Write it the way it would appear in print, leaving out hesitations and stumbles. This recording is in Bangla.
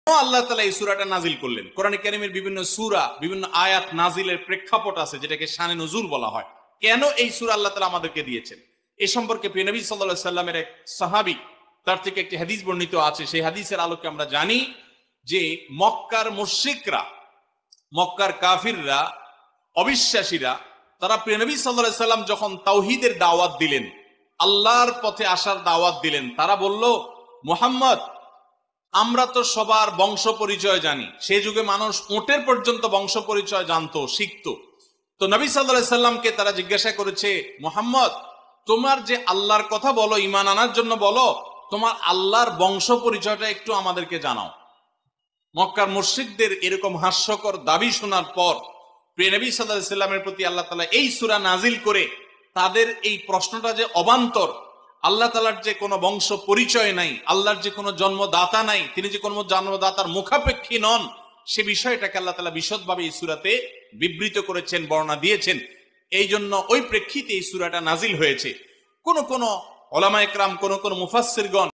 আল্লাহ তাআলা এই সূরাটা নাজিল করলেন। কোরআনে কারীমের বিভিন্ন সূরা, বিভিন্ন আয়াত নাজিলের প্রেক্ষাপট আছে, যেটাকে শানে নুজুল বলা হয়। কেন এই সূরা আল্লাহ তাআলা আমাদেরকে দিয়েছেন, এ সম্পর্কে প্রিয় নবী সাল্লাল্লাহু আলাইহি সাল্লামের এক সাহাবী, তার থেকে একটি হাদিস বর্ণিত আছে। সেই হাদিসের আলোকে আমরা জানি যে মক্কার মুশরিকরা, মক্কার কাফিররা, অবিশ্বাসীরা, তারা প্রিয় নবী সাল্লাল্লাহু আলাইহি সাল্লাম যখন তাওহীদের দাওয়াত দিলেন, আল্লাহর পথে আসার দাওয়াত দিলেন, তারা বলল, মুহাম্মদ, আমরা তো সবার বংশ পরিচয় জানি। সেই যুগে মানুষ উটের পর্যন্ত বংশ পরিচয় জানতো, শিখতো। তো নবী সাল্লাল্লাহু আলাইহি সাল্লামকে তারা জিজ্ঞাসা করেছে, মুহাম্মদ, তোমার যে আল্লাহর কথা বলো, ঈমান আনার জন্য বলো, তোমার আল্লাহর বংশ পরিচয়টা একটু আমাদেরকে জানাও। মক্কার মুশরিকদের এরকম হাস্যকর দাবি শোনার পর প্রিয় নবী সাল্লাল্লাহু আলাইহি সাল্লামের প্রতি আল্লাহ তাআলা এই সূরা নাজিল করে তাদের এই প্রশ্নটা যে অবান্তর, আল্লাহ তাআলার যে কোনো বংশ পরিচয় নাই, আল্লাহর যে কোনো জন্মদাতা নাই, তিনি যে কোনো জন্মদাতার মুখাপেক্ষী নন, সে বিষয়টাকে আল্লাহ তাআলা বিশদভাবে এই সূরাতে বিবৃত করেছেন, বর্ণনা দিয়েছেন। এই জন্য ওই প্রেক্ষিতে এই সূরাটা নাজিল হয়েছে। কোন কোন উলামায়ে কেরাম, কোন কোন মুফাসসিরগণ